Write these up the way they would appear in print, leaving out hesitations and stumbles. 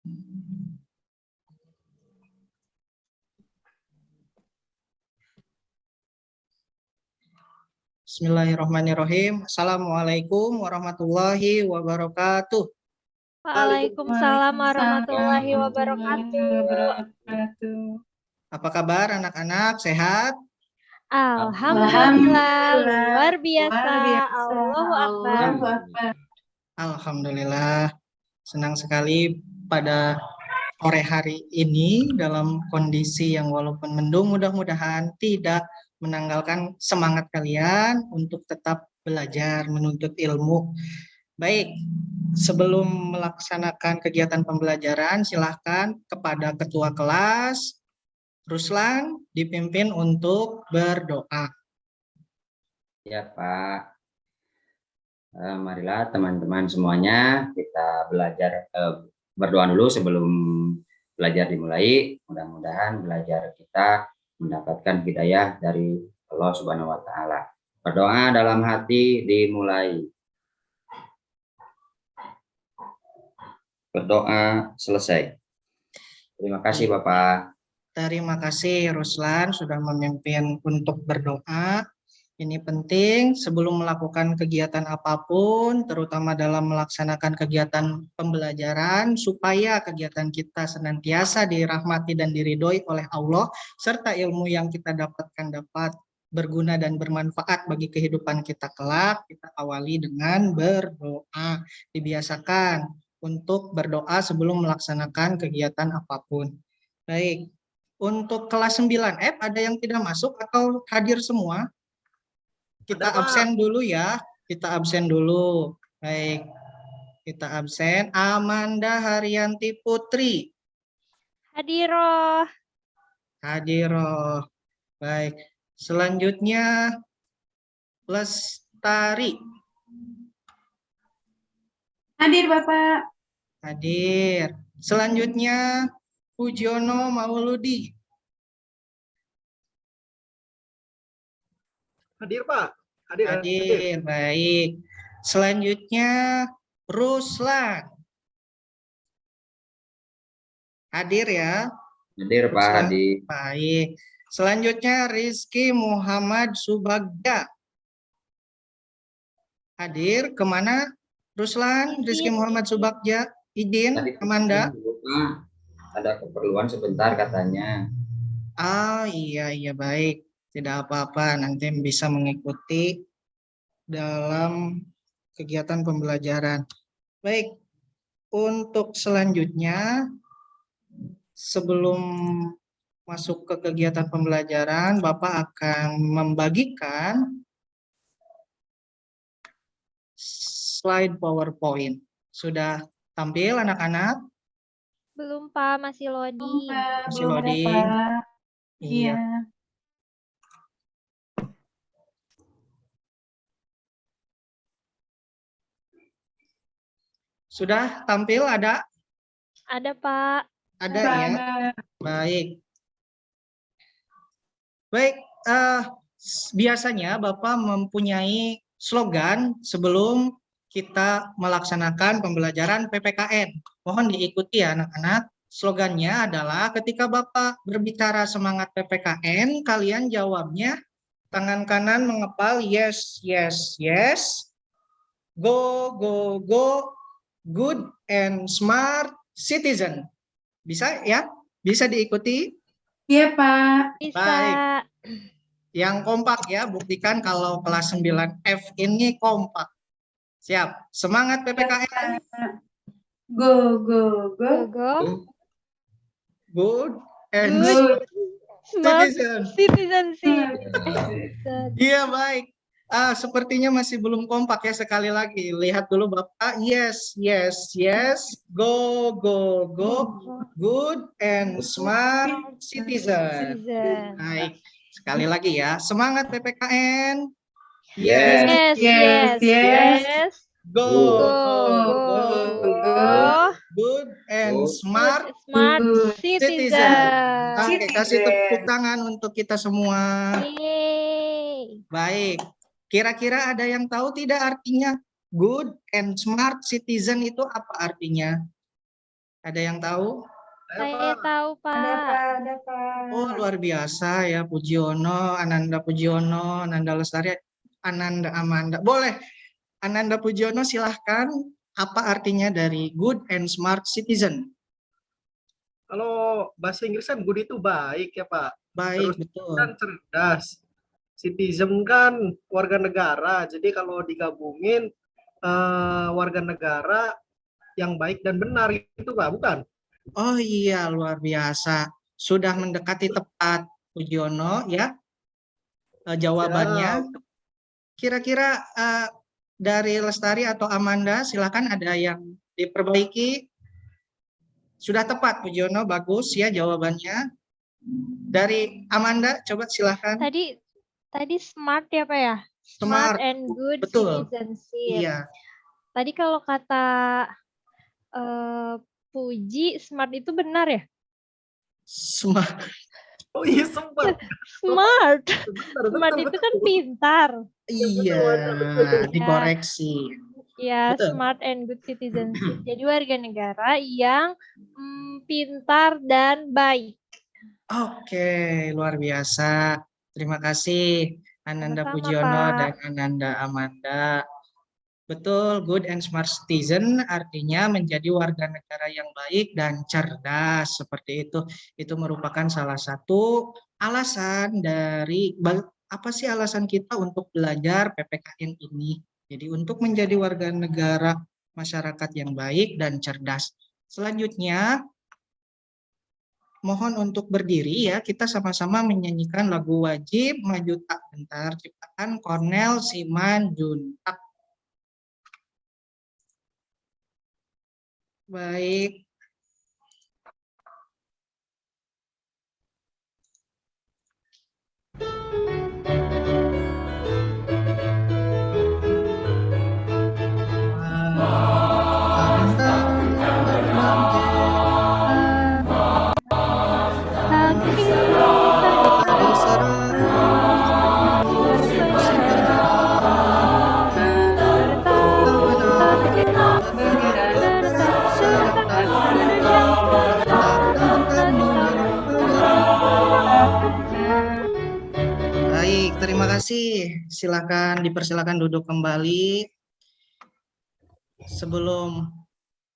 Bismillahirrahmanirrahim. Assalamualaikum warahmatullahi wabarakatuh. Waalaikumsalam warahmatullahi wabarakatuh. Apa kabar anak-anak? Sehat? Alhamdulillah, luar biasa. Allahu Akbar. Alhamdulillah. Senang sekali pada sore hari ini dalam kondisi yang walaupun mendung, mudah-mudahan tidak menanggalkan semangat kalian untuk tetap belajar, menuntut ilmu. Baik, sebelum melaksanakan kegiatan pembelajaran, silahkan kepada ketua kelas, Ruslan, dipimpin untuk berdoa. Ya Pak, marilah teman-teman semuanya kita belajar berdoa dulu sebelum belajar dimulai. Mudah-mudahan belajar kita mendapatkan hidayah dari Allah Subhanahu wa Ta'ala. Berdoa dalam hati dimulai. Berdoa selesai. Terima kasih Bapak. Terima kasih Ruslan sudah memimpin untuk berdoa. Ini penting sebelum melakukan kegiatan apapun, terutama dalam melaksanakan kegiatan pembelajaran, supaya kegiatan kita senantiasa dirahmati dan diridhoi oleh Allah, serta ilmu yang kita dapatkan dapat berguna dan bermanfaat bagi kehidupan kita kelak. Kita awali dengan berdoa. Dibiasakan untuk berdoa sebelum melaksanakan kegiatan apapun. Baik, untuk kelas 9F ada yang tidak masuk atau hadir semua? Kita absen dulu ya, kita absen dulu. Baik, kita absen. Amanda Haryanti Putri. Hadiroh. Hadiroh. Baik, selanjutnya Lestari. Hadir Bapak. Hadir. Selanjutnya Pujono Mauludi. Hadir Pak. Hadir. Baik. Selanjutnya Ruslan. Hadir ya. Hadir Pak, hadir. Baik. Selanjutnya Rizky Muhammad Subagja. Hadir. Kemana Ruslan? Rizky Muhammad Subagja. Izin, Amanda. Ada keperluan sebentar katanya. Ah iya baik. Tidak apa-apa, nanti bisa mengikuti dalam kegiatan pembelajaran. Baik, untuk selanjutnya, sebelum masuk ke kegiatan pembelajaran, Bapak akan membagikan slide PowerPoint. Sudah tampil anak-anak? Belum Pak, masih loading. Masih loading. Iya. Sudah tampil ada? Ada Pak. Ada ya? Baik. Baik, biasanya Bapak mempunyai slogan sebelum kita melaksanakan pembelajaran PPKN. Mohon diikuti ya anak-anak. Slogannya adalah ketika Bapak berbicara semangat PPKN, kalian jawabnya tangan kanan mengepal yes, yes, yes. Go, go, go. Good and smart citizen. Bisa ya? Bisa diikuti? Iya Pak. Bisa. Baik. Yang kompak ya, buktikan kalau kelas 9F ini kompak. Siap. Semangat PPKN. Go, go, go. Go. Good and Smart citizen. Iya, Iya, baik. Sepertinya masih belum kompak ya, sekali lagi. Lihat dulu Bapak. Yes, yes, yes. Go, go, go. Good and smart citizen. Baik. Sekali lagi ya. Semangat PPKN. Yes, yes, yes. Go, Go. Good and smart citizen. Oke, kasih tepuk tangan untuk kita semua. Yeay. Baik. Kira-kira ada yang tahu tidak artinya good and smart citizen itu apa artinya? Ada yang tahu? Saya tahu, Pak. Ada, Pak. Oh, luar biasa ya, Pujiono, Ananda Pujiono, Ananda Lestari, Ananda Amanda. Boleh, Ananda Pujiono silahkan. Apa artinya dari good and smart citizen? Kalau bahasa Inggris kan good itu baik ya Pak. Baik, Terus betul. kan cerdas. Citizen kan warga negara. Jadi kalau digabungin warga negara yang baik dan benar itu Pak, bukan? Oh iya, luar biasa. Sudah mendekati tepat, Pujiono, ya. Jawabannya. Siap. Kira-kira dari Lestari atau Amanda, silakan ada yang diperbaiki. Sudah tepat, Pujiono, bagus ya jawabannya. Dari Amanda, coba silakan. Tadi smart ya, Pak ya? Smart, and good betul. citizenship. Iya, Tadi kalau kata Puji, smart itu benar ya? smart. Oh iya sempat. Smart. Benar, Smart betul, itu betul. kan pintar. Iya, dikoreksi. Ya, Betul. smart and good citizenship. Jadi warga negara yang pintar dan baik. Oke, luar biasa. Terima kasih Ananda Sama-sama, Pujiono Pak. dan Ananda Amanda. Betul, good and smart citizen artinya menjadi warga negara yang baik dan cerdas seperti itu. Itu merupakan salah satu alasan dari apa sih alasan kita untuk belajar PPKN ini. Jadi untuk menjadi warga negara masyarakat yang baik dan cerdas. Selanjutnya mohon untuk berdiri ya, kita sama-sama menyanyikan lagu wajib Maju Tak Gentar ciptaan Cornel Simanjuntak. Baik. Baik, terima kasih. Silakan dipersilakan duduk kembali. Sebelum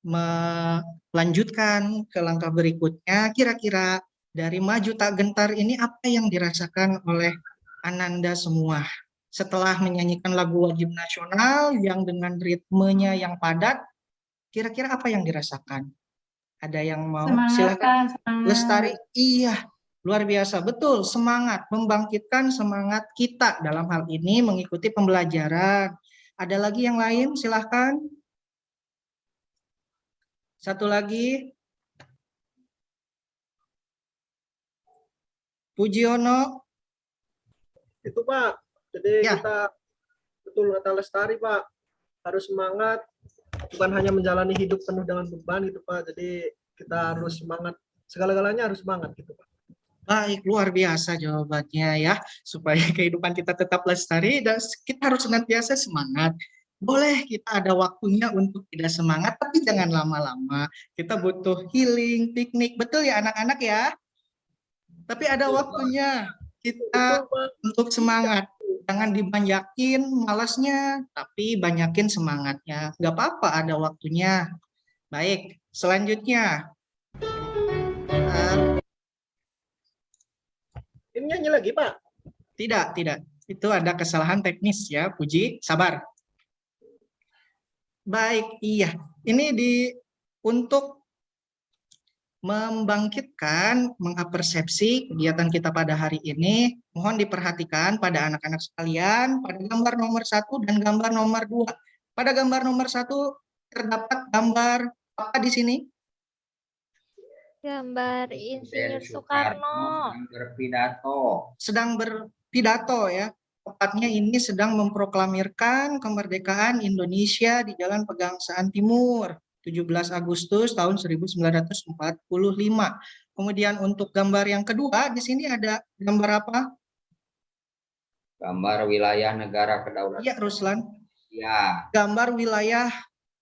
melanjutkan ke langkah berikutnya, kira-kira dari Maju Tak Gentar ini apa yang dirasakan oleh Ananda semua? Setelah menyanyikan lagu wajib nasional yang dengan ritmenya yang padat, kira-kira apa yang dirasakan? Ada yang mau? Semangat, Silakan. Kak, semangat. Lestari, iya, luar biasa, betul, semangat, membangkitkan semangat kita dalam hal ini mengikuti pembelajaran. Ada lagi yang lain, silahkan. Satu lagi. Pujiono. Itu Pak. Jadi Ya. kita betul kata Lestari Pak, harus semangat, bukan hanya menjalani hidup penuh dengan beban gitu Pak. Jadi kita harus semangat, segala-galanya harus semangat gitu Pak. Baik, luar biasa jawabannya ya. Supaya kehidupan kita tetap lestari dan kita harus senantiasa semangat. Boleh kita ada waktunya untuk tidak semangat, tapi jangan lama-lama. Kita butuh healing, piknik. Betul ya anak-anak ya? Tapi ada waktunya kita untuk semangat. Jangan dibanyakin malasnya, tapi banyakin semangatnya. Nggak apa-apa, ada waktunya. Baik, selanjutnya. Ini nyanyi lagi Pak? Tidak. Itu ada kesalahan teknis ya, Puji. Sabar. Baik, iya. Ini untuk membangkitkan, mengapersepsi kegiatan kita pada hari ini, mohon diperhatikan pada anak-anak sekalian, pada gambar nomor 1 dan gambar nomor 2. Pada gambar nomor 1 terdapat gambar apa di sini? Gambar Insinyur Soekarno. Sedang berpidato ya. Tepatnya ini sedang memproklamirkan kemerdekaan Indonesia di Jalan Pegangsaan Timur, 17 Agustus tahun 1945. Kemudian untuk gambar yang kedua, di sini ada gambar apa? Gambar wilayah negara kedaulatan. Iya, Ruslan. Ya. Gambar wilayah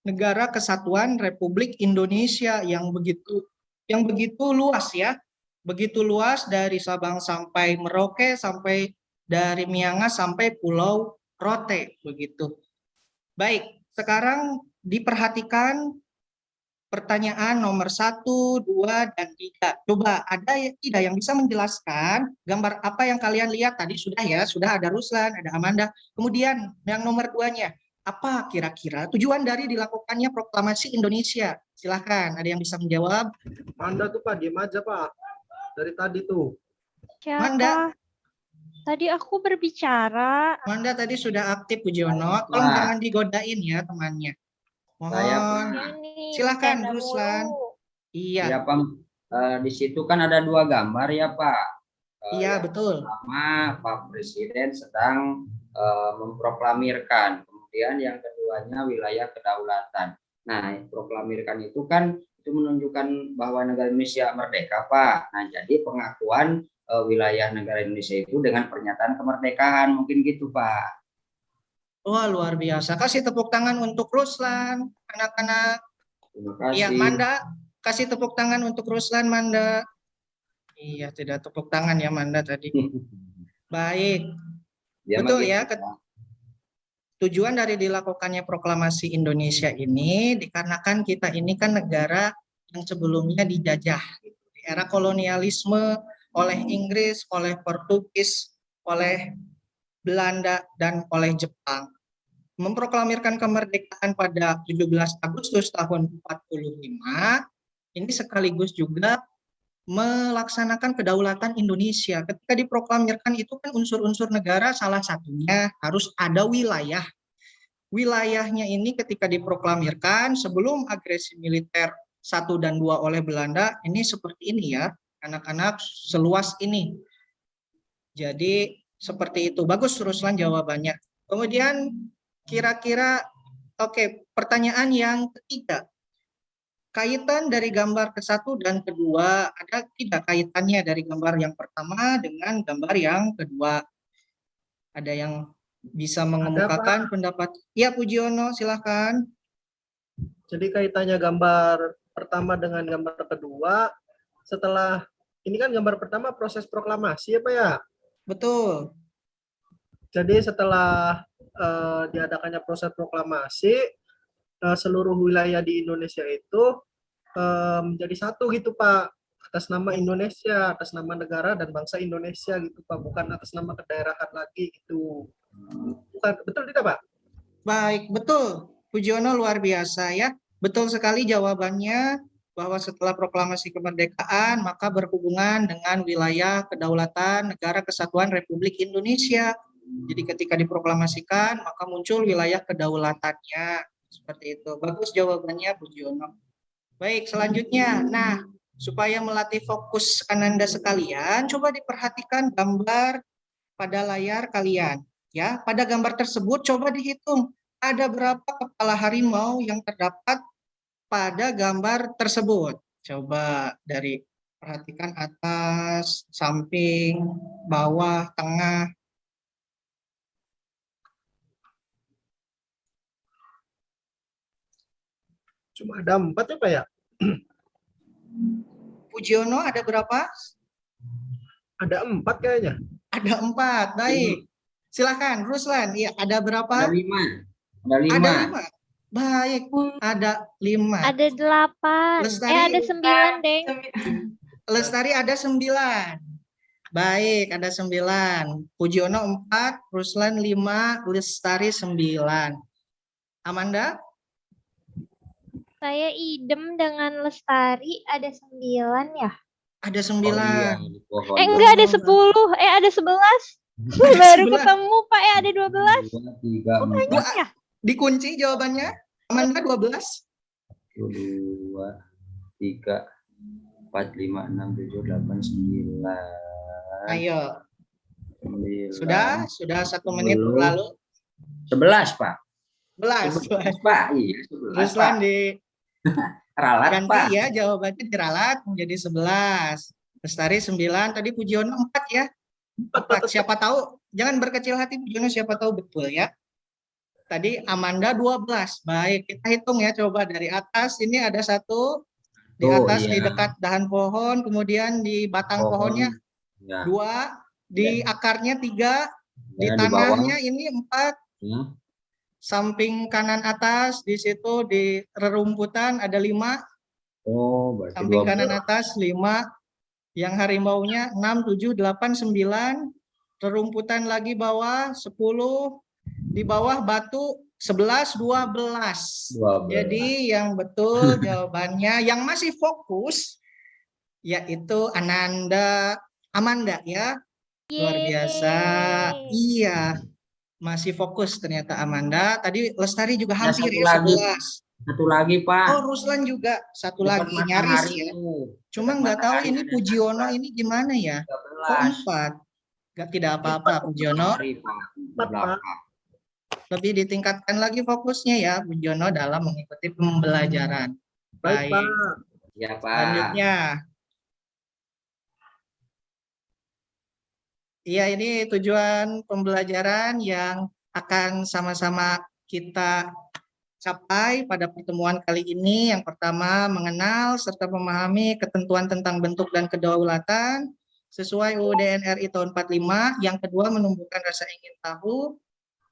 Negara Kesatuan Republik Indonesia yang begitu luas ya. Begitu luas dari Sabang sampai Merauke, sampai dari Miangas sampai Pulau Rote begitu. Baik, sekarang diperhatikan pertanyaan nomor 1, 2, dan 3. Coba ada tidak yang bisa menjelaskan gambar apa yang kalian lihat tadi? Sudah ya, sudah ada Ruslan, ada Amanda. Kemudian yang nomor 2-nya, apa kira-kira tujuan dari dilakukannya proklamasi Indonesia? Silahkan, ada yang bisa menjawab? Manda tuh Pak, diem aja Pak. Dari tadi tuh. Siapa? Manda. Tadi aku berbicara. Manda tadi sudah aktif, Pujiono. Tolong jangan digodain ya temannya. Saya, Mohon. Ya nih, Silakan, bercanda Ruslan. mulu. Iya, Ya Pak, di situ kan ada 2 gambar ya Pak. iya Yang betul. pertama Pak Presiden sedang memproklamirkan, kemudian yang keduanya wilayah kedaulatan. Nah, proklamirkan itu kan itu menunjukkan bahwa negara Indonesia merdeka Pak. Nah, jadi pengakuan wilayah negara Indonesia itu dengan pernyataan kemerdekaan, mungkin gitu Pak. Wah, luar biasa. Kasih tepuk tangan untuk Ruslan, anak-anak. Terima Iya, kasih. Manda. Kasih tepuk tangan untuk Ruslan, Manda. Iya, tidak tepuk tangan ya, Manda tadi. Baik. Dia Betul gitu, ya. Pak. Tujuan dari dilakukannya proklamasi Indonesia ini dikarenakan kita ini kan negara yang sebelumnya dijajah. Di era kolonialisme oleh Inggris, oleh Portugis, oleh Belanda, dan oleh Jepang. Memproklamirkan kemerdekaan pada 17 Agustus tahun 45, ini sekaligus juga melaksanakan kedaulatan Indonesia. Ketika diproklamirkan itu kan unsur-unsur negara, salah satunya harus ada wilayah. Wilayahnya ini ketika diproklamirkan sebelum agresi militer 1 dan 2 oleh Belanda, ini seperti ini ya, anak-anak, seluas ini. Jadi seperti itu. Bagus Ruslan jawabannya. Kemudian kira-kira oke, pertanyaan yang ketiga. Kaitan dari gambar ke-1 dan kedua, ada tidak kaitannya dari gambar yang pertama dengan gambar yang kedua? Ada yang bisa mengemukakan pendapat? Ya, Pujiono, silahkan. Jadi kaitannya gambar pertama dengan gambar kedua, setelah ini kan gambar pertama proses proklamasi ya Pak ya? Betul. Jadi setelah diadakannya proses proklamasi, seluruh wilayah di Indonesia itu menjadi satu gitu Pak, atas nama Indonesia, atas nama negara dan bangsa Indonesia gitu Pak, bukan atas nama kedaerahan lagi gitu. Bukan, betul tidak Pak? Baik, betul. Pujiono luar biasa ya. Betul sekali jawabannya bahwa setelah proklamasi kemerdekaan maka berhubungan dengan wilayah kedaulatan Negara Kesatuan Republik Indonesia. Jadi ketika diproklamasikan maka muncul wilayah kedaulatannya. Seperti itu. Bagus jawabannya Pujiono. Baik, selanjutnya. Nah, supaya melatih fokus Ananda sekalian, coba diperhatikan gambar pada layar kalian. Ya, pada gambar tersebut coba dihitung ada berapa kepala harimau yang terdapat pada gambar tersebut. Coba dari perhatikan atas, samping, bawah, tengah. Cuma ada 4 ya Pak ya? Pujiono ada berapa? Ada 4 kayaknya. Ada 4, baik. Silakan, Ruslan. Ya, ada berapa? Ada 5. Ada 5. Ada 5. Baik, ada 5. Ada 8. Lestari, ada 9, Deng. Lestari ada 9. Baik, ada 9. Pujiono 4, Ruslan 5, Lestari 9. Amanda? Saya idem dengan Lestari ada 9 ya? Ada 9. Oh, iya, di pohon. Enggak ada 10. Ada 11. Baru ketemu Pak ada 12. 2, 3, 4, Banyak ya? Dikunci jawabannya? Amanda 12? 2, 3, 4, 5, 6, 7, 8, 9. Ayo. 9. Sudah 1 menit 10. berlalu. 11, Pak. 11. Pak, iya 11, Pak. Ruslan di Ralat, ganti Pak. ya, jawabannya diralat menjadi 11. Lestari 9, tadi Pujiono 4 ya. 4. Siapa tahu, jangan berkecil hati Pujiono, siapa tahu betul ya. Tadi Amanda 12. Baik, kita hitung ya, coba dari atas. Ini ada 1 di Tuh, atas di iya. dekat dahan pohon, kemudian di batang pohonnya Ya. 2, di akarnya 3, di Ya, di bawah. tanahnya ini 4, Ya. samping kanan atas di situ di rerumputan ada 5, Oh, berarti samping 12. kanan atas 5, yang harimaunya 6, 7, 8, 9, rerumputan lagi bawah 10, di bawah batu 11, 12. 12. Jadi yang betul jawabannya yang masih fokus yaitu Amanda ya. Luar biasa. Iya, masih fokus ternyata Amanda. Tadi Lestari juga Ada hampir satu ya, lagi. 11. Satu lagi, Pak. Oh, Ruslan juga satu Dekat lagi, nyaris matahari ya. itu. Cuma Dekat nggak tahu matahari ini ada Pujiono ini gimana ya. Kok 13. 4? Nggak, tidak apa-apa Pujiono. Matahari, Pak. Di 4, Pak. belakang. Lebih ditingkatkan lagi fokusnya ya Pujiono dalam mengikuti pembelajaran. Baik, Pak. Ya, Pak. Selanjutnya. Iya, ini tujuan pembelajaran yang akan sama-sama kita capai pada pertemuan kali ini. Yang pertama, mengenal serta memahami ketentuan tentang bentuk dan kedaulatan sesuai UUD NRI tahun 45. Yang kedua, menumbuhkan rasa ingin tahu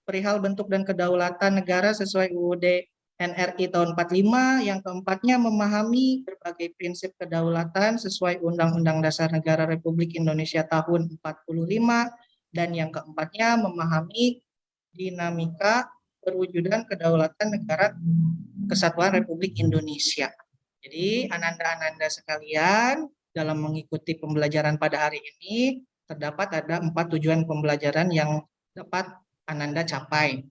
perihal bentuk dan kedaulatan negara sesuai UUD NRI tahun 45. Yang keempatnya, memahami berbagai prinsip kedaulatan sesuai Undang-Undang Dasar Negara Republik Indonesia tahun 45. Dan yang keempatnya, memahami dinamika perwujudan kedaulatan negara Kesatuan Republik Indonesia. Jadi ananda-ananda sekalian, dalam mengikuti pembelajaran pada hari ini, terdapat ada 4 tujuan pembelajaran yang dapat ananda capai.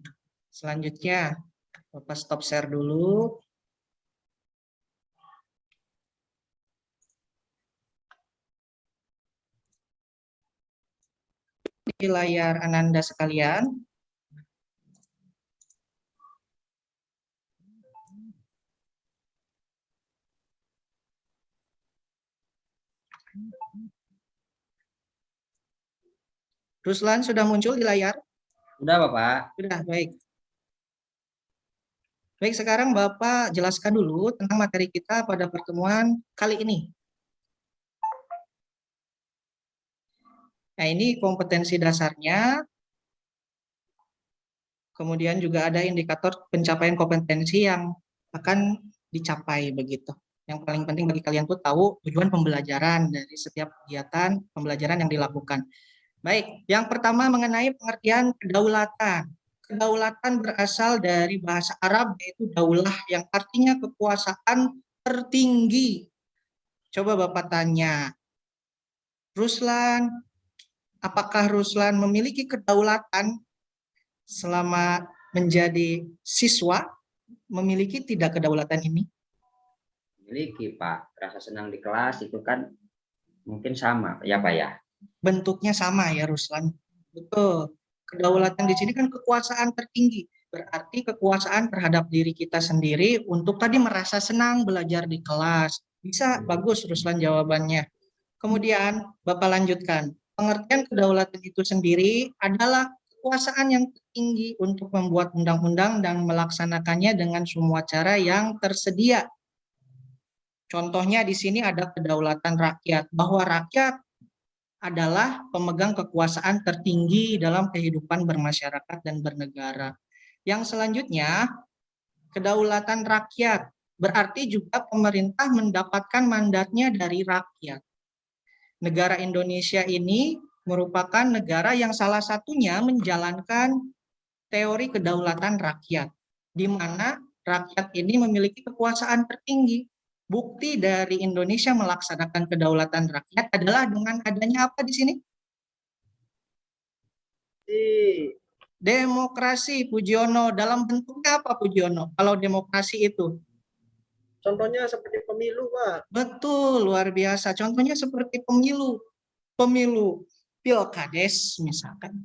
Selanjutnya, Bapak stop share dulu. Di layar ananda sekalian, Ruslan sudah muncul di layar? Sudah, Bapak. Sudah, baik. Baik, sekarang Bapak jelaskan dulu tentang materi kita pada pertemuan kali ini. Nah, ini kompetensi dasarnya. Kemudian juga ada indikator pencapaian kompetensi yang akan dicapai begitu. Yang paling penting bagi kalian tuh tahu tujuan pembelajaran dari setiap kegiatan pembelajaran yang dilakukan. Baik, yang pertama mengenai pengertian kedaulatan. Kedaulatan berasal dari bahasa Arab yaitu daulah yang artinya kekuasaan tertinggi. Coba Bapak tanya, Ruslan, apakah Ruslan memiliki kedaulatan selama menjadi siswa? Memiliki tidak kedaulatan ini? Memiliki, Pak. Rasa senang di kelas itu kan mungkin sama, ya, Pak ya? Bentuknya sama ya, Ruslan. Betul. Kedaulatan di sini kan kekuasaan tertinggi. Berarti kekuasaan terhadap diri kita sendiri untuk tadi merasa senang belajar di kelas. Bisa, bagus Ruslan jawabannya. Kemudian Bapak lanjutkan. Pengertian kedaulatan itu sendiri adalah kekuasaan yang tinggi untuk membuat undang-undang dan melaksanakannya dengan semua cara yang tersedia. Contohnya di sini ada kedaulatan rakyat, bahwa rakyat adalah pemegang kekuasaan tertinggi dalam kehidupan bermasyarakat dan bernegara. Yang selanjutnya, kedaulatan rakyat, berarti juga pemerintah mendapatkan mandatnya dari rakyat. Negara Indonesia ini merupakan negara yang salah satunya menjalankan teori kedaulatan rakyat, di mana rakyat ini memiliki kekuasaan tertinggi. Bukti dari Indonesia melaksanakan kedaulatan rakyat adalah dengan adanya apa di sini? Demokrasi, Pujiono. Dalam bentuknya apa, Pujiono? Kalau demokrasi itu? Contohnya seperti pemilu, Pak. Betul, luar biasa. Contohnya seperti pemilu. Pemilu pilkades misalkan.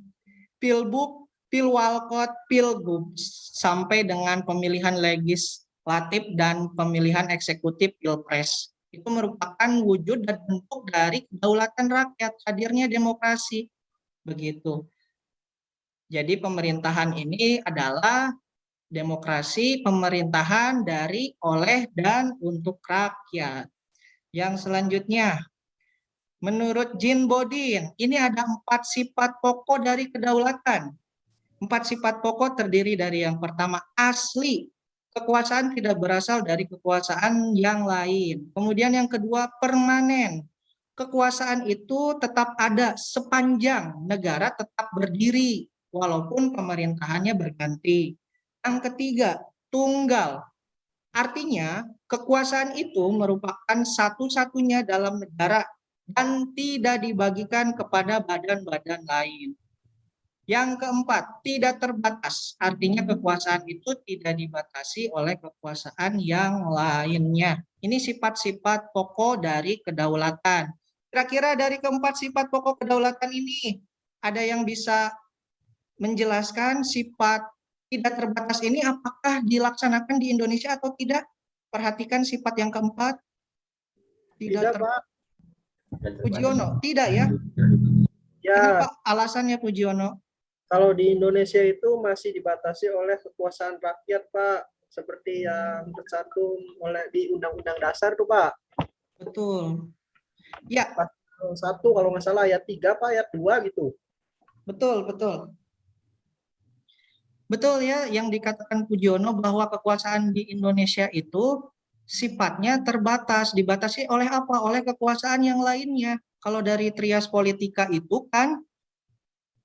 Pilbub, pilwalkot, pilgub, sampai dengan pemilihan legislatif dan pemilihan eksekutif pilpres. Itu merupakan wujud dan bentuk dari kedaulatan rakyat, hadirnya demokrasi. Begitu. Jadi pemerintahan ini adalah Demokrasi pemerintahan dari, oleh, dan untuk rakyat. Yang selanjutnya, menurut Jean Bodin, ini ada 4 sifat pokok dari kedaulatan. 4 sifat pokok terdiri dari yang pertama, asli. Kekuasaan tidak berasal dari kekuasaan yang lain. Kemudian yang kedua, permanen. Kekuasaan itu tetap ada sepanjang negara tetap berdiri, walaupun pemerintahannya berganti. Yang ketiga, tunggal. Artinya, kekuasaan itu merupakan satu-satunya dalam negara dan tidak dibagikan kepada badan-badan lain. Yang keempat, tidak terbatas. Artinya kekuasaan itu tidak dibatasi oleh kekuasaan yang lainnya. Ini sifat-sifat pokok dari kedaulatan. Kira-kira dari keempat sifat pokok kedaulatan ini, ada yang bisa menjelaskan sifat tidak terbatas ini apakah dilaksanakan di Indonesia atau tidak? Perhatikan sifat yang keempat. Tidak, Pak. Pujiono, tidak ya? Ya, Kenapa alasannya Pujiono? kalau di Indonesia itu masih dibatasi oleh kekuasaan rakyat, Pak. Seperti yang tercantum oleh di Undang-Undang Dasar tuh, Pak. Betul. Ya, Pasal 1 kalau nggak salah ayat 3, Pak, ayat 2 gitu. betul, betul. Betul ya, yang dikatakan Pujiono bahwa kekuasaan di Indonesia itu sifatnya terbatas. Dibatasi oleh apa? Oleh kekuasaan yang lainnya. Kalau dari trias politika itu kan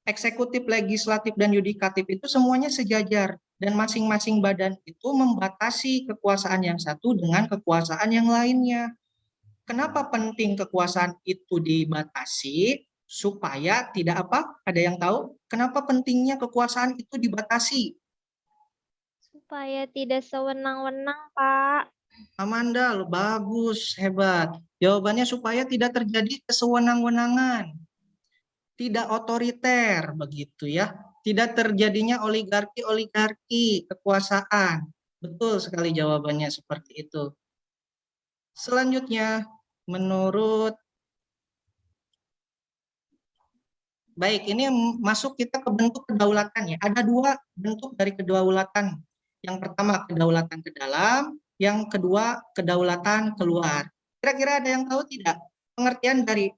eksekutif, legislatif, dan yudikatif itu semuanya sejajar. Dan masing-masing badan itu membatasi kekuasaan yang satu dengan kekuasaan yang lainnya. Kenapa penting kekuasaan itu dibatasi? Supaya tidak apa? Ada yang tahu? Kenapa pentingnya kekuasaan itu dibatasi? Supaya tidak sewenang-wenang, Pak. Amanda, lo bagus, hebat. Jawabannya supaya tidak terjadi kesewenang-wenangan. Tidak otoriter, begitu ya. Tidak terjadinya oligarki-oligarki kekuasaan. Betul sekali jawabannya seperti itu. Selanjutnya, menurut baik, ini masuk kita ke bentuk kedaulatan ya. Ada 2 bentuk dari kedaulatan. Yang pertama kedaulatan ke dalam, yang kedua kedaulatan keluar. Kira-kira ada yang tahu tidak pengertian dari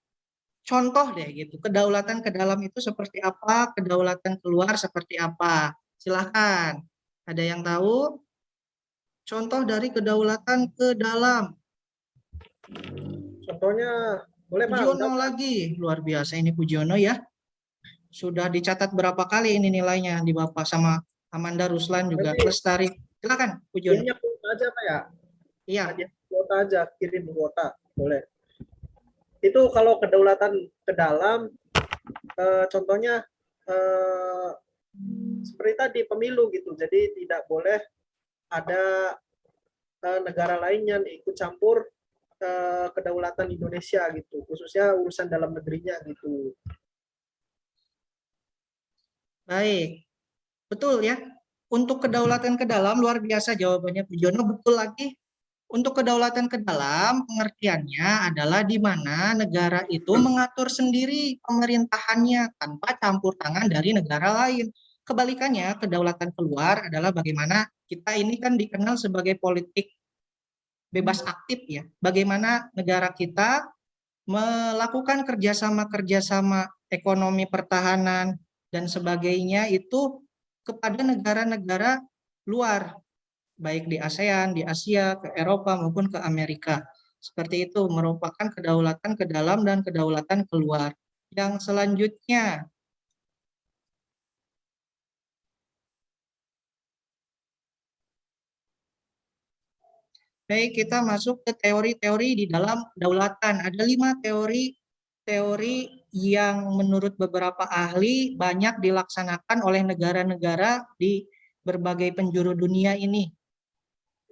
contoh deh gitu. Kedaulatan ke dalam itu seperti apa, kedaulatan keluar seperti apa? Silahkan. Ada yang tahu? Contoh dari kedaulatan ke dalam. Contohnya, boleh, Pak? Pujiono lagi, luar biasa ini Pujiono ya. Sudah dicatat berapa kali ini nilainya di Bapak sama Amanda Ruslan juga Berarti Lestari. Silakan Pujiono. kirimnya kuota aja, Pak ya? Iya, Hadiah kuota aja, kirim kuota. Boleh. Itu kalau kedaulatan ke dalam, contohnya seperti tadi pemilu gitu. Jadi tidak boleh ada negara lain yang ikut campur kedaulatan Indonesia gitu, khususnya urusan dalam negerinya gitu. baik. Betul ya. Untuk kedaulatan ke dalam luar biasa jawabannya Pujiono, betul lagi. Untuk kedaulatan ke dalam pengertiannya adalah di mana negara itu mengatur sendiri pemerintahannya tanpa campur tangan dari negara lain. Kebalikannya, kedaulatan keluar adalah bagaimana kita ini kan dikenal sebagai politik bebas aktif ya. Bagaimana negara kita melakukan kerjasama-kerjasama ekonomi pertahanan dan sebagainya itu kepada negara-negara luar, baik di ASEAN, di Asia, ke Eropa maupun ke Amerika. Seperti itu merupakan kedaulatan ke dalam dan kedaulatan keluar. Yang selanjutnya, baik, kita masuk ke teori-teori di dalam kedaulatan. Ada 5 teori yang menurut beberapa ahli banyak dilaksanakan oleh negara-negara di berbagai penjuru dunia ini.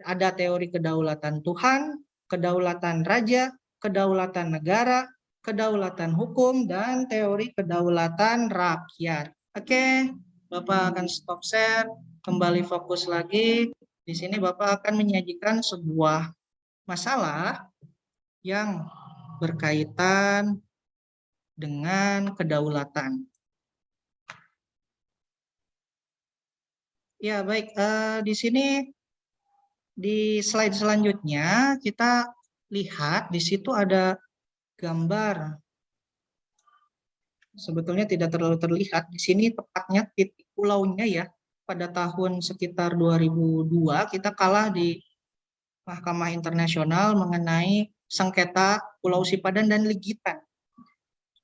Ada teori kedaulatan Tuhan, kedaulatan raja, kedaulatan negara, kedaulatan hukum, dan teori kedaulatan rakyat. Oke, Bapak akan stop share, kembali fokus lagi. Di sini Bapak akan menyajikan sebuah masalah yang berkaitan dengan kedaulatan. Ya, baik. Di sini di slide selanjutnya kita lihat di situ ada gambar. Sebetulnya tidak terlalu terlihat. Di sini tepatnya titik pulaunya ya. Pada tahun sekitar 2002 kita kalah di Mahkamah Internasional mengenai sengketa Pulau Sipadan dan Ligitan.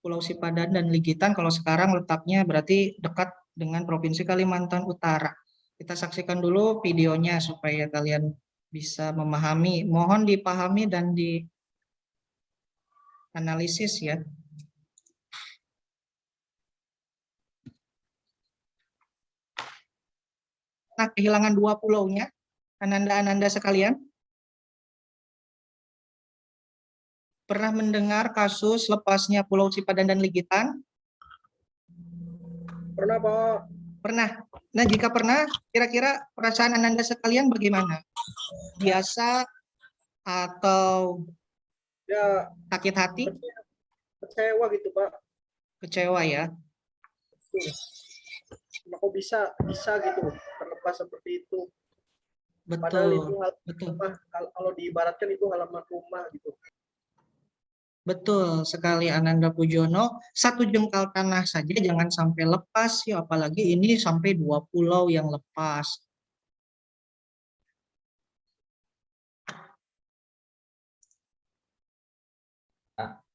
Pulau Sipadan dan Ligitan kalau sekarang letaknya berarti dekat dengan Provinsi Kalimantan Utara. Kita saksikan dulu videonya supaya kalian bisa memahami. Mohon dipahami dan dianalisis ya. Nah, kehilangan 2 pulaunya, Ananda-ananda sekalian. Pernah mendengar kasus lepasnya Pulau Sipadan dan Ligitan? Pernah, Pak. Pernah. Nah, jika pernah, kira-kira perasaan Ananda sekalian bagaimana? Biasa atau Ya, sakit hati? kecewa gitu, Pak. Kecewa ya. Kok bisa gitu terlepas seperti itu. Padahal itu Betul. kalau diibaratkan itu halaman rumah gitu. Betul sekali Ananda Pujono, 1 jengkal tanah saja jangan sampai lepas ya, apalagi ini sampai 2 pulau yang lepas.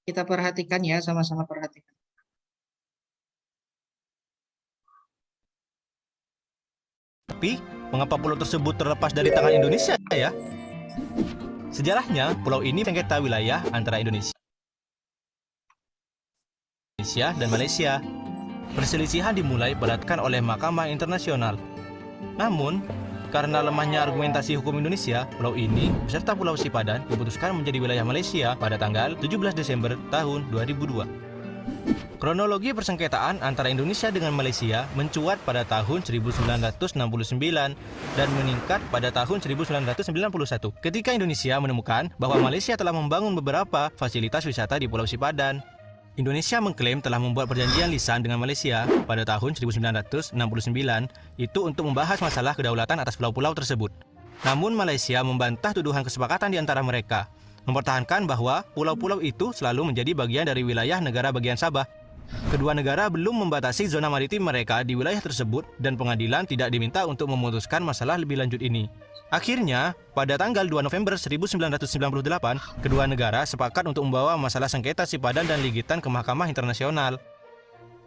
Kita perhatikan ya, sama-sama perhatikan. Tapi, mengapa pulau tersebut terlepas dari tangan Indonesia ya? Sejarahnya, pulau ini sengketa wilayah antara Indonesia dan Malaysia. Perselisihan dimulai beratkan oleh Mahkamah Internasional. Namun, karena lemahnya argumentasi hukum Indonesia, pulau ini beserta Pulau Sipadan diputuskan menjadi wilayah Malaysia pada tanggal 17 Desember tahun 2002. Kronologi persengketaan antara Indonesia dengan Malaysia mencuat pada tahun 1969 dan meningkat pada tahun 1991 ketika Indonesia menemukan bahwa Malaysia telah membangun beberapa fasilitas wisata di Pulau Sipadan. Indonesia mengklaim telah membuat perjanjian lisan dengan Malaysia pada tahun 1969 itu untuk membahas masalah kedaulatan atas pulau-pulau tersebut. Namun Malaysia membantah tuduhan kesepakatan di antara mereka, mempertahankan bahwa pulau-pulau itu selalu menjadi bagian dari wilayah negara bagian Sabah. Kedua negara belum membatasi zona maritim mereka di wilayah tersebut dan pengadilan tidak diminta untuk memutuskan masalah lebih lanjut ini. Akhirnya, pada tanggal 2 November 1998, kedua negara sepakat untuk membawa masalah sengketa Sipadan dan Ligitan ke Mahkamah Internasional.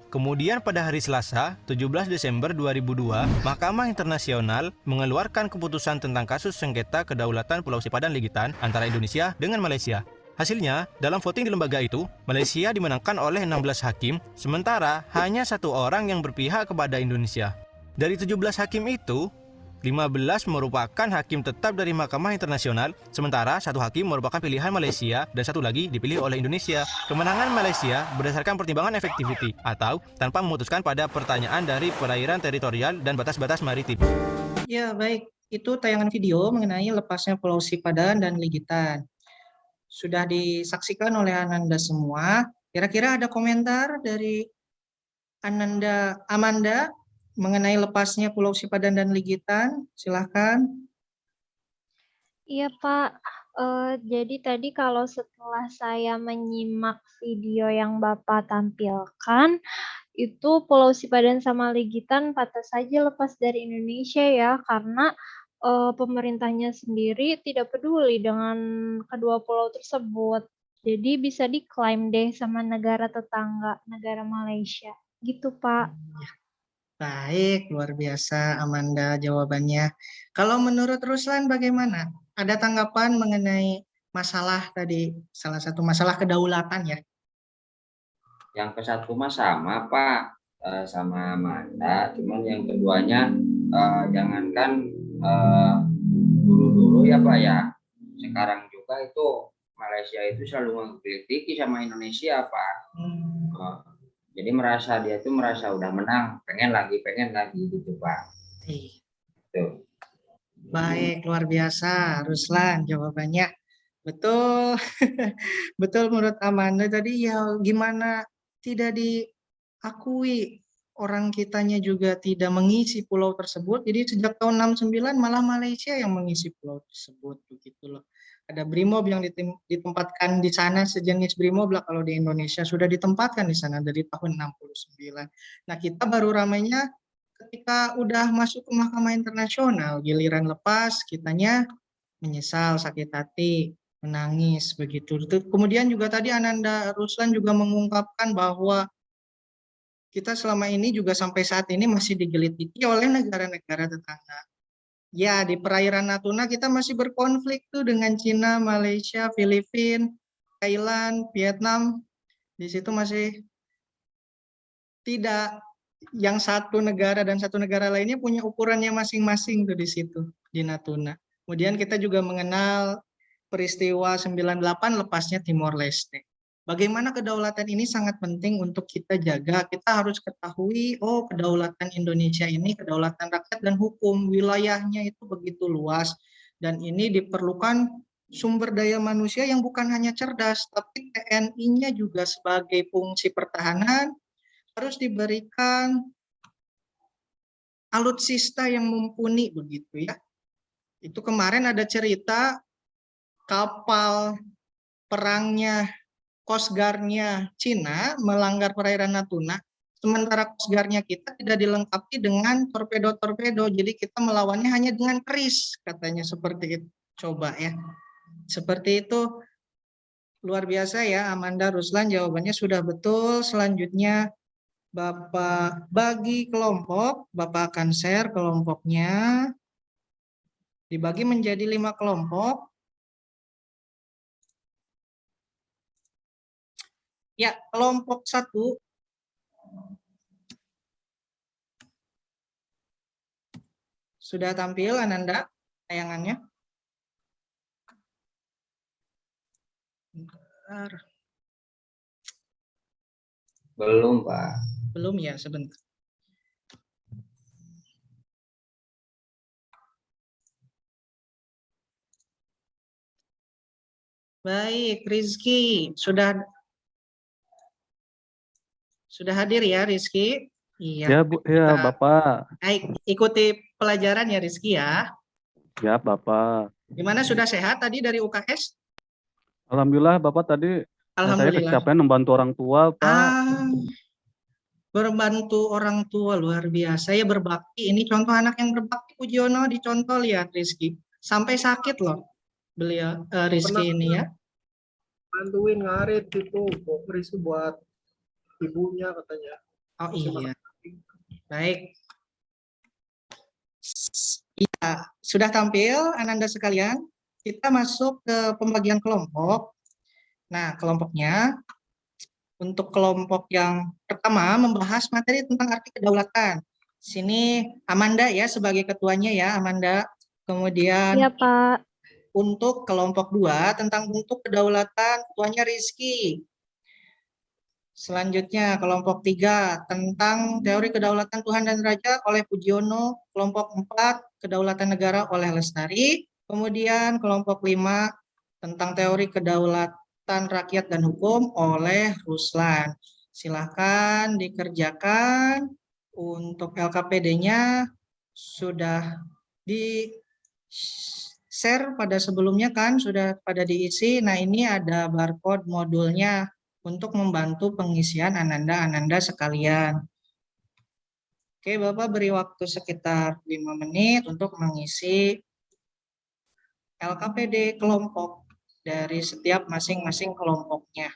Kemudian pada hari Selasa, 17 Desember 2002, Mahkamah Internasional mengeluarkan keputusan tentang kasus sengketa kedaulatan Pulau Sipadan Ligitan antara Indonesia dengan Malaysia. Hasilnya, dalam voting di lembaga itu, Malaysia dimenangkan oleh 16 hakim, sementara hanya 1 orang yang berpihak kepada Indonesia. Dari 17 hakim itu, 15 merupakan hakim tetap dari Mahkamah Internasional, sementara 1 hakim merupakan pilihan Malaysia dan 1 lagi dipilih oleh Indonesia. Kemenangan Malaysia berdasarkan pertimbangan effectivity atau tanpa memutuskan pada pertanyaan dari perairan teritorial dan batas-batas maritim. Ya, baik. Itu tayangan video mengenai lepasnya Pulau Sipadan dan Ligitan. Sudah disaksikan oleh Ananda semua. Kira-kira ada komentar dari Amanda mengenai lepasnya Pulau Sipadan dan Ligitan? Silahkan. Iya Pak, jadi tadi kalau setelah saya menyimak video yang Bapak tampilkan, itu Pulau Sipadan sama Ligitan pantas saja lepas dari Indonesia ya, karena pemerintahnya sendiri tidak peduli dengan kedua pulau tersebut. Jadi bisa diklaim deh sama negara tetangga, negara Malaysia. Gitu Pak. Baik, luar biasa Amanda jawabannya. Kalau menurut Ruslan bagaimana? Ada tanggapan mengenai masalah tadi, salah satu masalah kedaulatan ya? Yang ke satu mah sama Pak, sama Amanda, cuman yang keduanya jangankan dulu-dulu ya Pak ya, sekarang juga itu Malaysia itu selalu mengkritiki sama Indonesia Pak. Jadi dia tuh merasa udah menang, pengen lagi gitu Pak. Tuh. Baik, luar biasa Ruslan jawabannya. Betul. Betul menurut Amanda tadi ya, gimana tidak diakui orang kitanya juga tidak mengisi pulau tersebut. Jadi sejak tahun 69 malah Malaysia yang mengisi pulau tersebut begitu loh. Ada BRIMOB yang ditempatkan di sana, sejenis BRIMOB lah kalau di Indonesia sudah ditempatkan di sana dari tahun 69. Nah, kita baru ramainya ketika udah masuk ke Mahkamah Internasional, giliran lepas kitanya menyesal, sakit hati, menangis begitu. Kemudian juga tadi Ananda Ruslan juga mengungkapkan bahwa kita selama ini juga sampai saat ini masih digelitiki oleh negara-negara tetangga. Ya, di perairan Natuna kita masih berkonflik tuh dengan Cina, Malaysia, Filipina, Thailand, Vietnam. Di situ masih tidak, yang satu negara dan satu negara lainnya punya ukurannya masing-masing tuh di situ, di Natuna. Kemudian kita juga mengenal peristiwa 98 lepasnya Timor Leste. Bagaimana kedaulatan ini sangat penting untuk kita jaga. Kita harus ketahui, oh kedaulatan Indonesia ini kedaulatan rakyat dan hukum. Wilayahnya itu begitu luas. Dan ini diperlukan sumber daya manusia yang bukan hanya cerdas, tapi TNI-nya juga sebagai fungsi pertahanan harus diberikan alutsista yang mumpuni begitu ya. Itu kemarin ada cerita kapal perangnya Coast Guard-nya Cina melanggar perairan Natuna, sementara Coast Guard-nya kita tidak dilengkapi dengan torpedo-torpedo, jadi kita melawannya hanya dengan keris, katanya seperti itu. Coba ya, seperti itu. Luar biasa ya Amanda Ruslan, jawabannya sudah betul. Selanjutnya Bapak bagi kelompok, Bapak akan share kelompoknya, dibagi menjadi 5 kelompok. Ya, kelompok 1 sudah tampil Ananda tayangannya. Bentar. Belum, Pak. Belum ya, sebentar. Baik, Rizky sudah hadir ya Rizky? Iya. Ya, Bu, ya, Bapak. Baik, ikuti pelajaran ya Rizky ya. Ya, Bapak. Gimana, sudah sehat tadi dari UKS? Alhamdulillah, Bapak tadi saya Alhamdulillah. kecapean membantu orang tua, Pak. Membantu orang tua luar biasa ya, berbakti. Ini contoh anak yang berbakti, Pujiono, dicontoh lihat Rizky. Sampai sakit loh beliau Rizky ini ya. Bantuin ngarit itu, keris buat ibunya katanya. Oh iya. Baik. Iya, sudah tampil Ananda sekalian. Kita masuk ke pembagian kelompok. Nah, kelompoknya untuk kelompok yang pertama membahas materi tentang arti kedaulatan. Sini Amanda ya sebagai ketuanya ya, Amanda. Kemudian Iya, Pak. untuk kelompok 2 tentang bentuk kedaulatan, ketuanya Rizky. Selanjutnya kelompok 3 tentang teori kedaulatan Tuhan dan Raja oleh Pujiono, kelompok 4 kedaulatan negara oleh Lestari, kemudian kelompok 5 tentang teori kedaulatan rakyat dan hukum oleh Ruslan. Silahkan dikerjakan. Untuk LKPD-nya sudah di share pada sebelumnya kan, sudah pada diisi. Nah, ini ada barcode modulnya untuk membantu pengisian Ananda sekalian. Oke, Bapak beri waktu sekitar 5 menit untuk mengisi LKPD kelompok dari setiap masing-masing kelompoknya.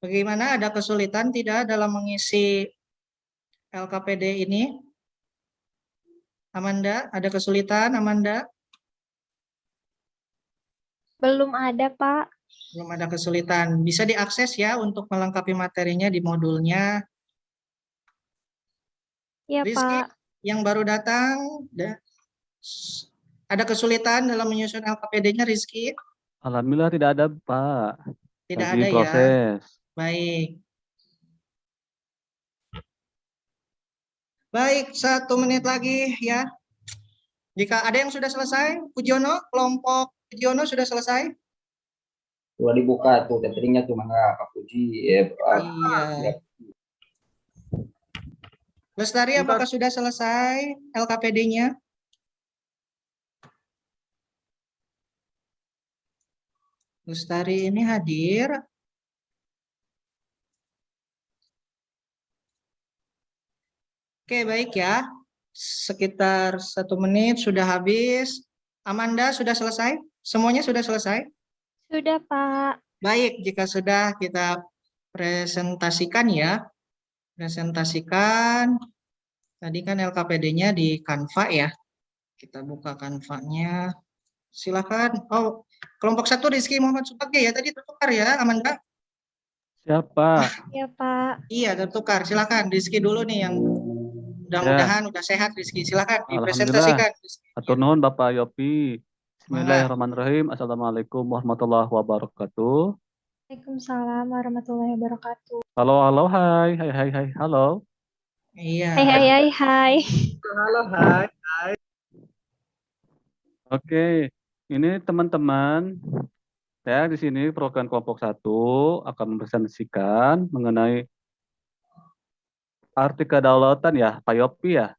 Bagaimana, ada kesulitan tidak dalam mengisi LKPD ini? Amanda, ada kesulitan Amanda? Belum ada, Pak. Belum ada kesulitan. Bisa diakses ya untuk melengkapi materinya di modulnya. Iya, Rizky, Pak. yang baru datang, ada kesulitan dalam menyusun LKPD-nya Rizky? Alhamdulillah tidak ada, Pak. Tidak Lagi ada ya. proses. Baik. Baik, 1 menit lagi ya. Jika ada yang sudah selesai, Pujiono, kelompok Pujiono sudah selesai? Sudah dibuka tuh, cateringnya tuh mangga Pak Puji. Ya, Iya. Lestari, Bentar. apakah sudah selesai LKPD-nya? Lestari ini hadir. Oke, baik ya. Sekitar 1 menit sudah habis. Amanda sudah selesai? Semuanya sudah selesai? Sudah, Pak. Baik, jika sudah kita presentasikan ya. Presentasikan. Tadi kan LKPD-nya di Canva ya. Kita buka Canva-nya. Silakan. Oh, kelompok 1 Rizky Muhammad Supagya ya. Tadi tertukar ya, Amanda? Siapa? Ya, Pak. Iya, tertukar. Silakan Rizky dulu nih yang mudah-mudahan udah sehat Rizky. Silakan dipresentasikan. Atur nuhun Bapak Yopi. Bismillahirrahmanirrahim. Assalamualaikum warahmatullahi wabarakatuh. Waalaikumsalam warahmatullahi wabarakatuh. Halo, hai, halo. Iya. Hai. Halo, hai. Oke, ini teman-teman, saya di sini program kelompok 1 akan mempresentasikan mengenai arti kedaulatan ya, Pak Yopi ya.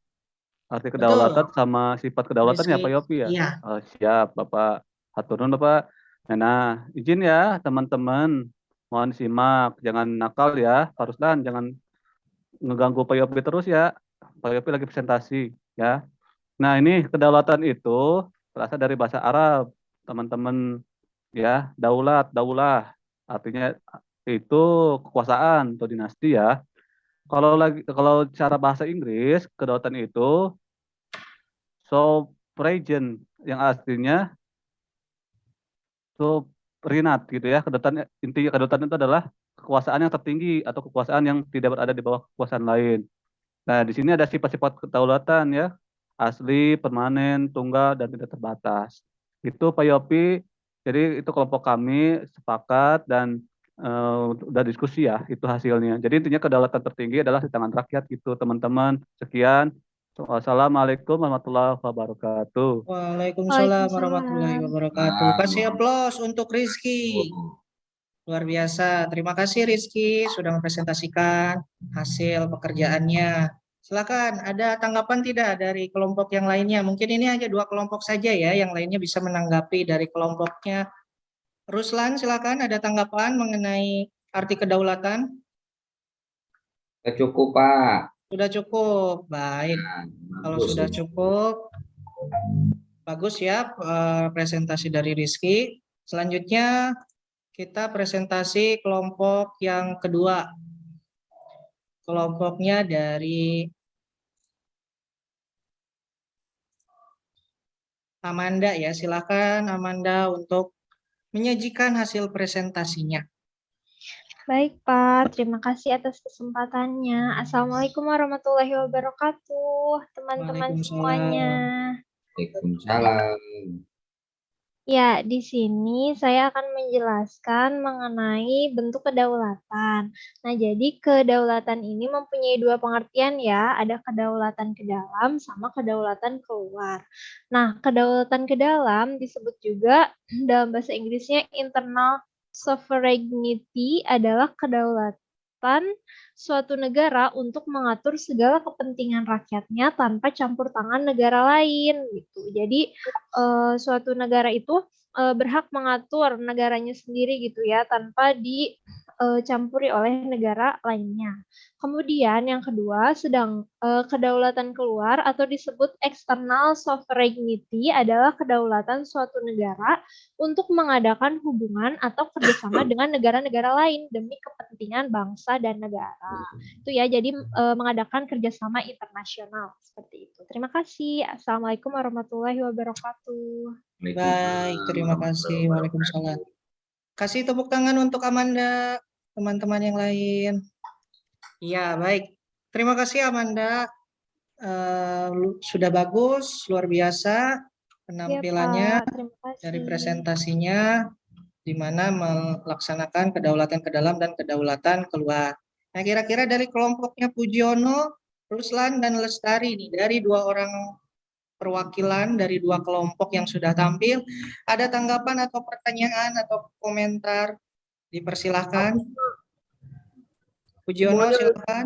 Arti kedaulatan sama sifat kedaulatan ya, Pak Yopi ya. Iya. Oh, siap, Bapak. Hatur nuhun, Bapak. Nah, izin ya teman-teman, mohon simak, jangan nakal ya, Pak Ruslan, jangan ngeganggu Pak Yopi terus ya. Pak Yopi lagi presentasi ya. Nah, ini kedaulatan itu berasal dari bahasa Arab, teman-teman ya, daulah. Artinya itu kekuasaan atau dinasti ya. Kalau cara bahasa Inggris, kedaulatan itu sovereign yang artinya sovereignty gitu ya. Kedaulatan, intinya kedaulatan itu adalah kekuasaan yang tertinggi atau kekuasaan yang tidak berada di bawah kekuasaan lain. Nah, di sini ada sifat-sifat kedaulatan ya. Asli, permanen, tunggal, dan tidak terbatas. Itu Pak Yopi. Jadi itu kelompok kami sepakat dan udah diskusi ya, itu hasilnya. Jadi intinya kedaulatan tertinggi adalah di tangan rakyat gitu, teman-teman. Sekian. Assalamualaikum warahmatullahi wabarakatuh. Waalaikumsalam warahmatullahi wabarakatuh. Kasih aplaus untuk Rizky. Luar biasa. Terima kasih Rizky sudah mempresentasikan hasil pekerjaannya. Silakan, ada tanggapan tidak dari kelompok yang lainnya? Mungkin ini hanya 2 kelompok saja ya, yang lainnya bisa menanggapi dari kelompoknya. Ruslan, silakan, ada tanggapan mengenai arti kedaulatan? Cukup, Pak. Sudah cukup, baik. Kalau sudah cukup, bagus ya presentasi dari Rizky. Selanjutnya kita presentasi kelompok yang kedua. Kelompoknya dari Amanda ya. Silakan Amanda untuk menyajikan hasil presentasinya. Baik, Pak. Terima kasih atas kesempatannya. Assalamualaikum warahmatullahi wabarakatuh, teman-teman semuanya. Waalaikumsalam. Ya, di sini saya akan menjelaskan mengenai bentuk kedaulatan. Nah, jadi kedaulatan ini mempunyai 2 pengertian ya, ada kedaulatan ke dalam sama kedaulatan keluar. Nah, kedaulatan ke dalam disebut juga dalam bahasa Inggrisnya internal sovereignty adalah kedaulatan suatu negara untuk mengatur segala kepentingan rakyatnya tanpa campur tangan negara lain gitu. Jadi suatu negara itu berhak mengatur negaranya sendiri gitu ya tanpa dicampuri oleh negara lainnya. Kemudian yang kedua, kedaulatan keluar atau disebut external sovereignty adalah kedaulatan suatu negara untuk mengadakan hubungan atau kerjasama dengan negara-negara lain demi kepentingan bangsa dan negara. Itu ya, jadi mengadakan kerjasama internasional seperti itu. Terima kasih. Assalamualaikum warahmatullahi wabarakatuh. Baik, terima kasih. Waalaikumsalam. Kasih tepuk tangan untuk Amanda, teman-teman yang lain. Iya, baik. Terima kasih Amanda. Sudah bagus, luar biasa penampilannya dari presentasinya, di mana melaksanakan kedaulatan ke dalam dan kedaulatan keluar. Nah, kira-kira dari kelompoknya Pujiono, Ruslan dan Lestari nih, dari 2 orang perwakilan dari 2 kelompok yang sudah tampil, ada tanggapan atau pertanyaan atau komentar? Dipersilahkan. Pujiono, Semuanya silakan.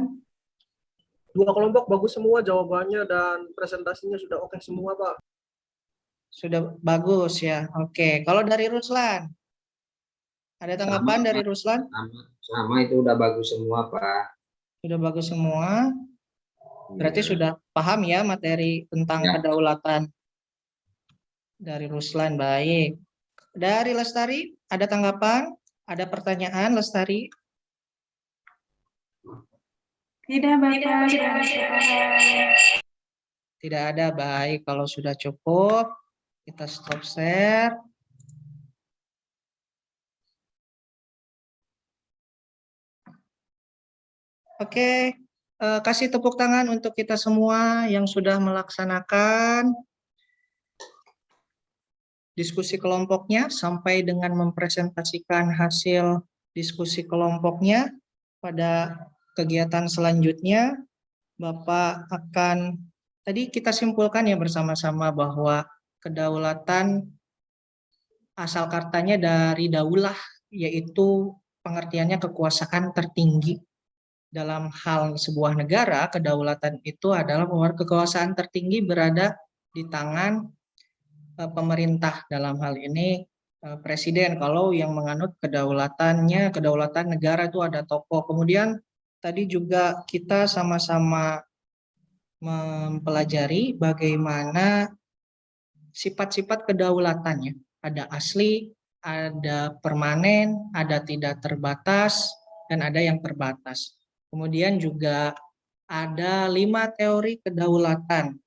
2 kelompok bagus semua jawabannya dan presentasinya sudah oke semua, Pak. Sudah bagus ya. Oke, kalau dari Ruslan, ada tanggapan dari Ruslan? Sama itu udah bagus semua, Pak. Sudah bagus semua. Berarti sudah paham ya materi tentang Ya. kedaulatan dari Ruslan. Baik. Dari Lestari, ada tanggapan? Ada pertanyaan, Lestari? Tidak, Bapak. Sudah paham. Tidak ada. Baik, kalau sudah cukup, kita stop share. Oke, kasih tepuk tangan untuk kita semua yang sudah melaksanakan diskusi kelompoknya sampai dengan mempresentasikan hasil diskusi kelompoknya. Pada kegiatan selanjutnya, Bapak akan, tadi kita simpulkan ya bersama-sama bahwa kedaulatan asal katanya dari daulah, yaitu pengertiannya kekuasaan tertinggi. Dalam hal sebuah negara, kedaulatan itu adalah bahwa kekuasaan tertinggi berada di tangan pemerintah, dalam hal ini presiden. Kalau yang menganut kedaulatannya, kedaulatan negara itu ada tokoh. Kemudian tadi juga kita sama-sama mempelajari bagaimana sifat-sifat kedaulatannya. Ada asli, ada permanen, ada tidak terbatas, dan ada yang terbatas. Kemudian juga ada 5 teori kedaulatan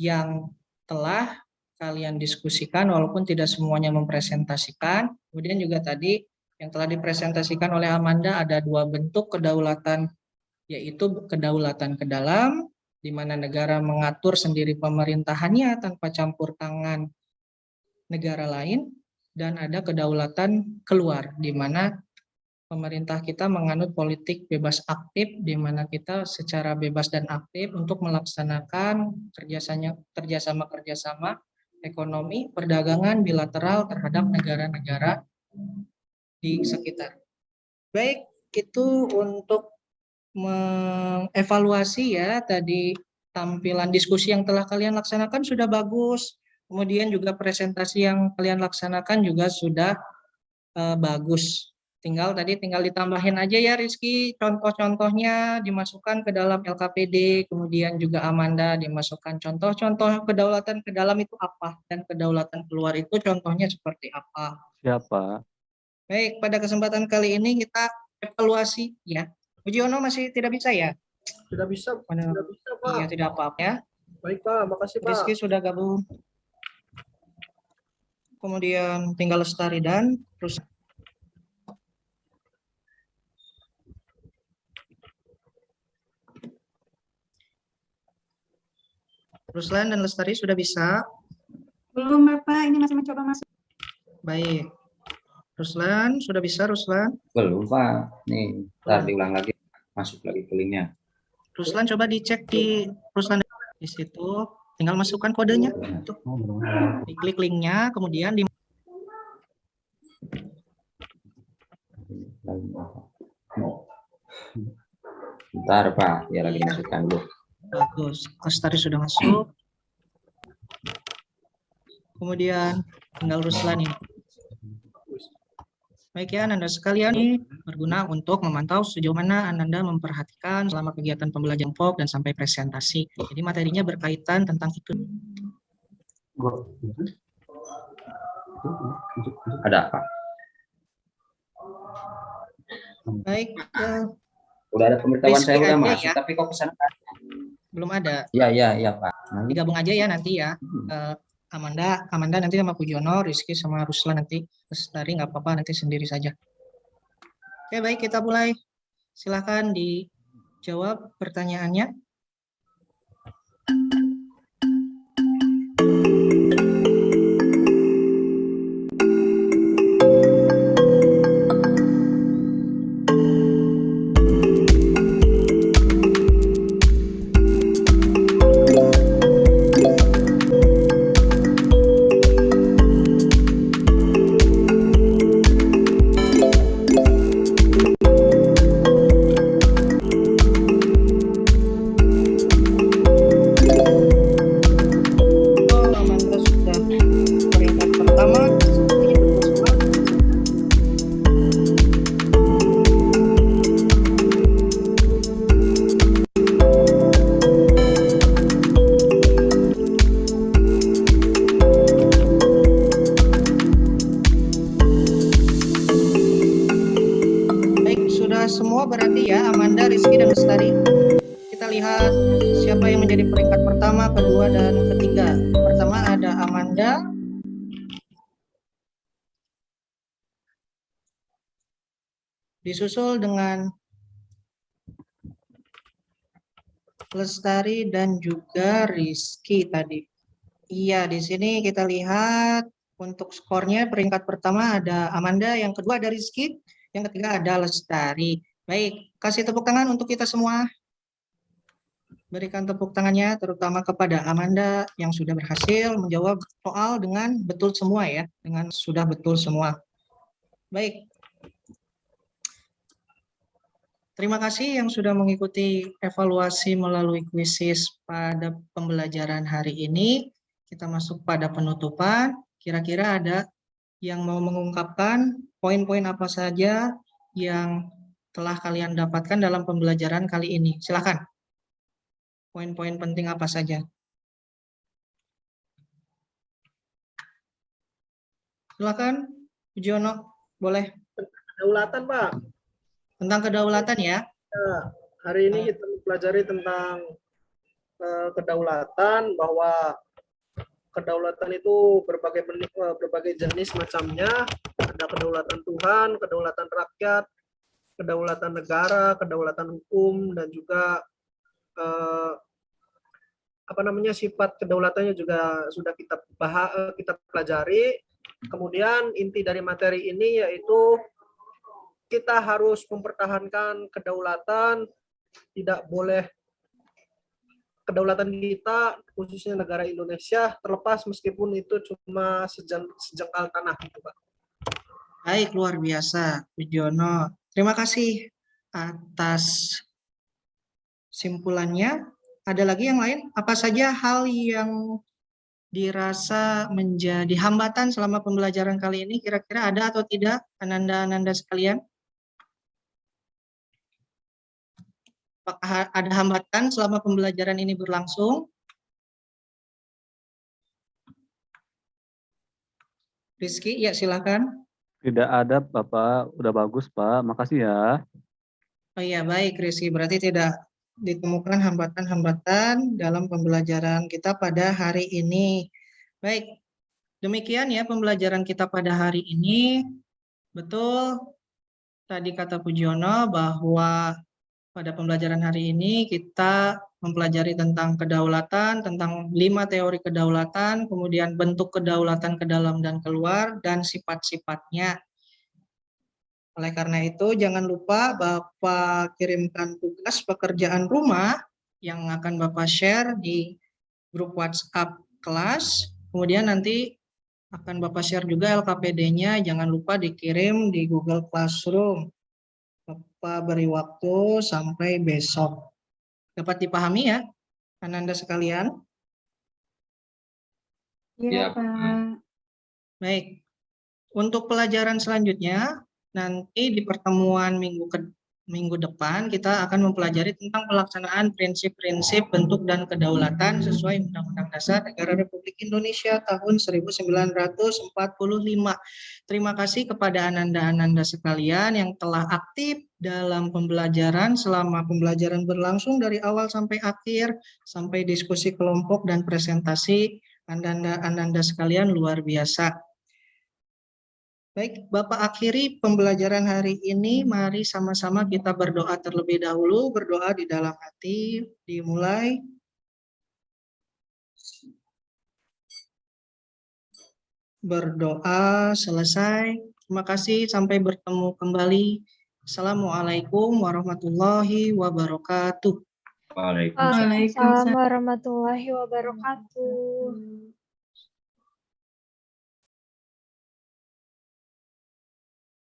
yang telah kalian diskusikan, walaupun tidak semuanya mempresentasikan. Kemudian juga tadi yang telah dipresentasikan oleh Amanda, ada 2 bentuk kedaulatan, yaitu kedaulatan ke dalam, di mana negara mengatur sendiri pemerintahannya tanpa campur tangan negara lain, dan ada kedaulatan keluar, di mana pemerintah kita menganut politik bebas aktif, di mana kita secara bebas dan aktif untuk melaksanakan kerjasama ekonomi, perdagangan bilateral terhadap negara-negara di sekitar. Baik, itu untuk mengevaluasi ya, tadi tampilan diskusi yang telah kalian laksanakan sudah bagus, kemudian juga presentasi yang kalian laksanakan juga sudah bagus. Tinggal ditambahin aja ya Rizky, contoh-contohnya dimasukkan ke dalam LKPD, kemudian juga Amanda dimasukkan contoh-contoh kedaulatan ke dalam itu apa, dan kedaulatan keluar itu contohnya seperti apa. Siapa? Baik, pada kesempatan kali ini kita evaluasi ya. Pujiono masih tidak bisa ya? Sudah bisa, Pak. Iya, tidak apa-apa ya. Baik, Pak. Makasih, Pak. Rizky sudah gabung. Kemudian tinggal Lestari dan terus. Ruslan dan Lestari sudah bisa? Belum, Bapak. Ini masih mencoba masuk. Baik. Ruslan, sudah bisa Ruslan? Belum, Pak. Nih, ntar diulang lagi. Masuk lagi ke linknya. Ruslan coba dicek di Ruslan di situ. Tinggal masukkan kodenya. Tuh. Diklik linknya, kemudian di Bentar, Pak. Ya lagi masukkan dulu. bagus. Lestari sudah masuk. Kemudian tinggal Ruslan ini. Baik ya, Anda sekalian, ini berguna untuk memantau sejauh mana Anda memperhatikan selama kegiatan pembelajaran kelompok dan sampai presentasi. Jadi materinya berkaitan tentang itu. Ada, Pak. Baik, Udah ada pemberitahuan Rizky saya udah aja masuk, ya. tapi kok kesana? belum ada. Iya, Pak. Digabung aja ya nanti ya. Amanda nanti sama Pujiono, Rizky sama Ruslan nanti. Lestari nggak apa-apa, nanti sendiri saja. Oke, baik, kita mulai. Silakan dijawab pertanyaannya. Sudah semua berarti ya, Amanda, Rizky, dan Lestari. Kita lihat siapa yang menjadi peringkat pertama, kedua, dan ketiga. Pertama ada Amanda. Disusul dengan Lestari dan juga Rizky tadi. Iya, di sini kita lihat untuk skornya peringkat pertama ada Amanda, yang kedua ada Rizky, yang ketiga ada Lestari. Baik, kasih tepuk tangan untuk kita semua. Berikan tepuk tangannya terutama kepada Amanda yang sudah berhasil menjawab soal dengan betul semua ya, dengan sudah betul semua. Baik. Terima kasih yang sudah mengikuti evaluasi melalui kuisis pada pembelajaran hari ini. Kita masuk pada penutupan. Kira-kira ada yang mau mengungkapkan poin-poin apa saja yang telah kalian dapatkan dalam pembelajaran kali ini? Silakan. Poin-poin penting apa saja? Silakan, Pujiono, boleh. Kedaulatan, Pak. Tentang kedaulatan ya. Nah, hari ini kita mempelajari tentang kedaulatan, bahwa kedaulatan itu berbagai jenis macamnya. Ada kedaulatan Tuhan, kedaulatan rakyat, kedaulatan negara, kedaulatan hukum, dan juga sifat kedaulatannya juga sudah kita pelajari. Kemudian inti dari materi ini yaitu kita harus mempertahankan kedaulatan, tidak boleh kedaulatan kita, khususnya negara Indonesia, terlepas meskipun itu cuma sejengkal tanah, gitu, Pak. Baik, luar biasa, Pujiono. Terima kasih atas simpulannya. Ada lagi yang lain? Apa saja hal yang dirasa menjadi hambatan selama pembelajaran kali ini? Kira-kira ada atau tidak, Ananda-ananda sekalian? Apakah ada hambatan selama pembelajaran ini berlangsung? Rizky, ya silakan. Tidak ada, Bapak. Udah bagus, Pak. Makasih ya. Oh iya, baik Rizky. Berarti tidak ditemukan hambatan-hambatan dalam pembelajaran kita pada hari ini. Baik, demikian ya pembelajaran kita pada hari ini. Betul, tadi kata Pujiono bahwa pada pembelajaran hari ini kita mempelajari tentang kedaulatan, tentang 5 teori kedaulatan, kemudian bentuk kedaulatan ke dalam dan keluar, dan sifat-sifatnya. Oleh karena itu, jangan lupa Bapak kirimkan tugas pekerjaan rumah yang akan Bapak share di grup WhatsApp kelas. Kemudian nanti akan Bapak share juga LKPD-nya, jangan lupa dikirim di Google Classroom. Bapak beri waktu sampai besok. Dapat dipahami ya, Ananda sekalian? Iya, Ya, Pak. Baik. Untuk pelajaran selanjutnya, nanti di pertemuan minggu depan kita akan mempelajari tentang pelaksanaan prinsip-prinsip bentuk dan kedaulatan sesuai Undang-Undang Dasar Negara Republik Indonesia tahun 1945. Terima kasih kepada Ananda-ananda sekalian yang telah aktif dalam pembelajaran selama pembelajaran berlangsung dari awal sampai akhir, sampai diskusi kelompok dan presentasi. Ananda sekalian luar biasa. Baik, Bapak akhiri pembelajaran hari ini. Mari sama-sama kita berdoa terlebih dahulu. Berdoa di dalam hati. Dimulai. Berdoa selesai. Terima kasih. Sampai bertemu kembali. Assalamualaikum warahmatullahi wabarakatuh. Waalaikumsalam. Waalaikumsalam warahmatullahi wabarakatuh.